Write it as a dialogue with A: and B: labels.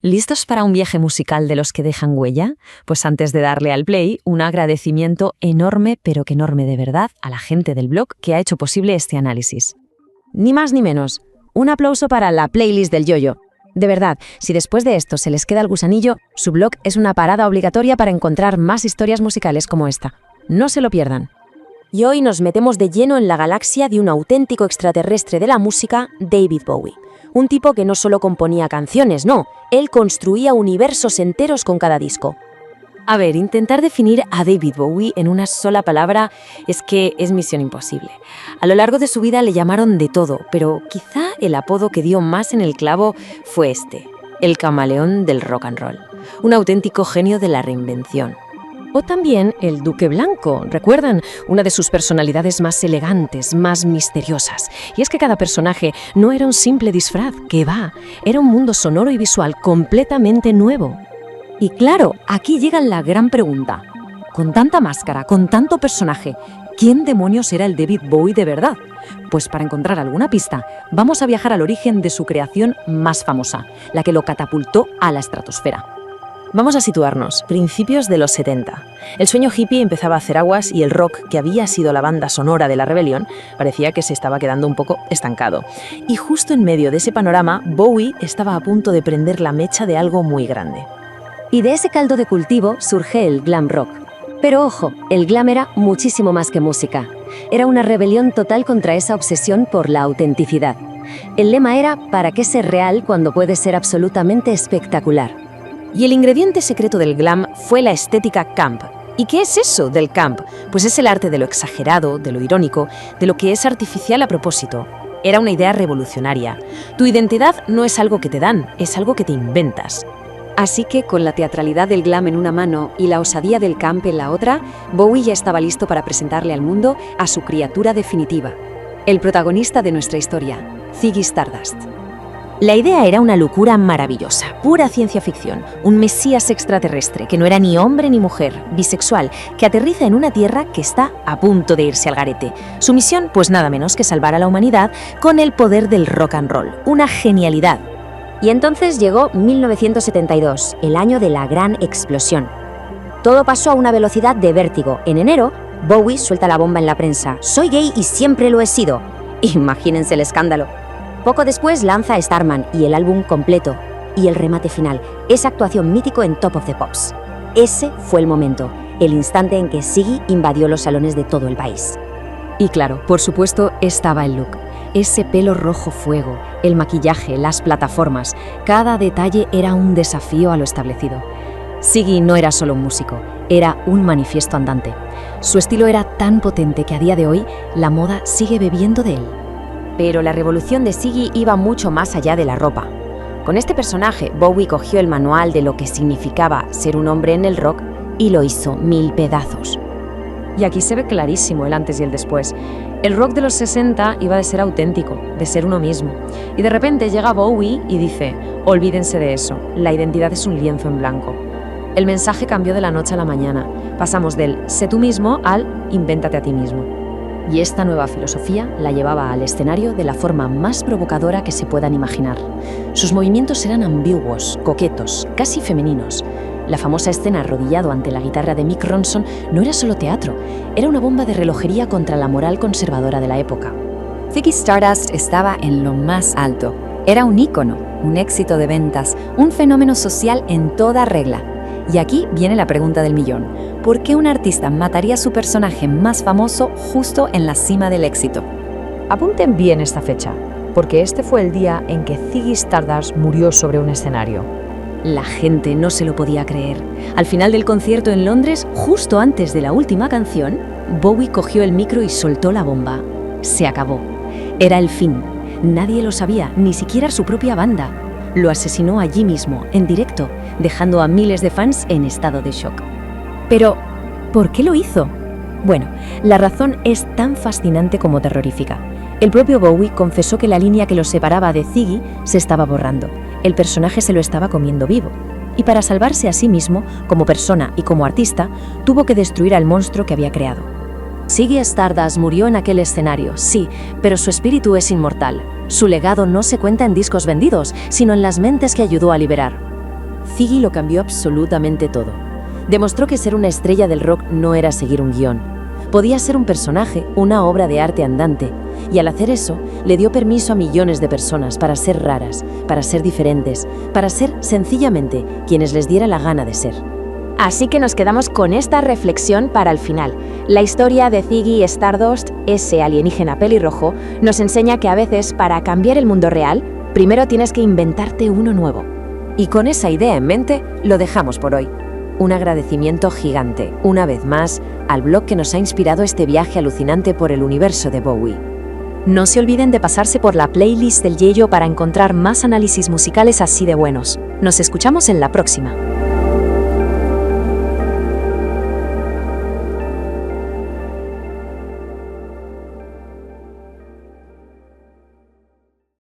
A: ¿Listos para un viaje musical de los que dejan huella? Pues antes de darle al play, un agradecimiento enorme, pero que enorme de verdad, a la gente del blog que ha hecho posible este análisis.
B: Ni más ni menos. Un aplauso para la playlist del Yoyo. De verdad, si después de esto se les queda el gusanillo, su blog es una parada obligatoria para encontrar más historias musicales como esta. No se lo pierdan. Y hoy nos metemos de lleno en la galaxia de un auténtico extraterrestre de la música, David Bowie. Un tipo que no solo componía canciones, no, él construía universos enteros con cada disco. A ver, intentar definir a David Bowie en una sola palabra es que es misión imposible. A lo largo de su vida le llamaron de todo, pero quizá el apodo que dio más en el clavo fue este, el camaleón del rock and roll, un auténtico genio de la reinvención. O también el Duque Blanco, ¿recuerdan? Una de sus personalidades más elegantes, más misteriosas. Y es que cada personaje no era un simple disfraz, que va, era un mundo sonoro y visual completamente nuevo. Y claro, aquí llega la gran pregunta. Con tanta máscara, con tanto personaje, ¿quién demonios era el David Bowie de verdad? Pues para encontrar alguna pista, vamos a viajar al origen de su creación más famosa, la que lo catapultó a la estratosfera. Vamos a situarnos, principios de los 70. El sueño hippie empezaba a hacer aguas y el rock, que había sido la banda sonora de la rebelión, parecía que se estaba quedando un poco estancado. Y justo en medio de ese panorama, Bowie estaba a punto de prender la mecha de algo muy grande. Y de ese caldo de cultivo surge el glam rock. Pero ojo, el glam era muchísimo más que música. Era una rebelión total contra esa obsesión por la autenticidad. El lema era ¿para qué ser real cuando puede ser absolutamente espectacular? Y el ingrediente secreto del glam fue la estética camp. ¿Y qué es eso del camp? Pues es el arte de lo exagerado, de lo irónico, de lo que es artificial a propósito. Era una idea revolucionaria. Tu identidad no es algo que te dan, es algo que te inventas. Así que, con la teatralidad del glam en una mano y la osadía del camp en la otra, Bowie ya estaba listo para presentarle al mundo a su criatura definitiva, el protagonista de nuestra historia, Ziggy Stardust. La idea era una locura maravillosa, pura ciencia ficción, un mesías extraterrestre que no era ni hombre ni mujer, bisexual, que aterriza en una tierra que está a punto de irse al garete. Su misión, pues nada menos que salvar a la humanidad con el poder del rock and roll, una genialidad. Y entonces llegó 1972, el año de la gran explosión. Todo pasó a una velocidad de vértigo. En enero, Bowie suelta la bomba en la prensa. «Soy gay y siempre lo he sido». Imagínense el escándalo. Poco después lanza Starman y el álbum completo. Y el remate final, esa actuación mítico en Top of the Pops. Ese fue el momento, el instante en que Ziggy invadió los salones de todo el país. Y claro, por supuesto, estaba el look. Ese pelo rojo fuego, el maquillaje, las plataformas, cada detalle era un desafío a lo establecido. Ziggy no era solo un músico, era un manifiesto andante. Su estilo era tan potente que a día de hoy la moda sigue bebiendo de él. Pero la revolución de Ziggy iba mucho más allá de la ropa. Con este personaje, Bowie cogió el manual de lo que significaba ser un hombre en el rock y lo hizo 1000 pedazos. Y aquí se ve clarísimo el antes y el después. El rock de los 60 iba de ser auténtico, de ser uno mismo. Y de repente llega Bowie y dice, olvídense de eso, la identidad es un lienzo en blanco. El mensaje cambió de la noche a la mañana. Pasamos del sé tú mismo al invéntate a ti mismo. Y esta nueva filosofía la llevaba al escenario de la forma más provocadora que se puedan imaginar. Sus movimientos eran ambiguos, coquetos, casi femeninos. La famosa escena arrodillado ante la guitarra de Mick Ronson no era solo teatro, era una bomba de relojería contra la moral conservadora de la época.
C: Ziggy Stardust estaba en lo más alto. Era un ícono, un éxito de ventas, un fenómeno social en toda regla. Y aquí viene la pregunta del millón. ¿Por qué un artista mataría a su personaje más famoso justo en la cima del éxito?
A: Apunten bien esta fecha, porque este fue el día en que Ziggy Stardust murió sobre un escenario.
B: La gente no se lo podía creer. Al final del concierto en Londres, justo antes de la última canción, Bowie cogió el micro y soltó la bomba. Se acabó. Era el fin. Nadie lo sabía, ni siquiera su propia banda. Lo asesinó allí mismo, en directo, dejando a miles de fans en estado de shock. Pero, ¿por qué lo hizo? Bueno, la razón es tan fascinante como terrorífica. El propio Bowie confesó que la línea que lo separaba de Ziggy se estaba borrando. El personaje se lo estaba comiendo vivo. Y para salvarse a sí mismo, como persona y como artista, tuvo que destruir al monstruo que había creado. Ziggy Stardust murió en aquel escenario, sí, pero su espíritu es inmortal. Su legado no se cuenta en discos vendidos, sino en las mentes que ayudó a liberar. Ziggy lo cambió absolutamente todo. Demostró que ser una estrella del rock no era seguir un guión. Podía ser un personaje, una obra de arte andante, y al hacer eso, le dio permiso a millones de personas para ser raras, para ser diferentes, para ser sencillamente quienes les diera la gana de ser.
D: Así que nos quedamos con esta reflexión para el final. La historia de Ziggy Stardust, ese alienígena pelirrojo, nos enseña que a veces para cambiar el mundo real, primero tienes que inventarte uno nuevo.
A: Y con esa idea en mente, lo dejamos por hoy. Un agradecimiento gigante, una vez más, al blog que nos ha inspirado este viaje alucinante por el universo de Bowie.
D: No se olviden de pasarse por la playlist del Yello para encontrar más análisis musicales así de buenos. Nos escuchamos en la próxima.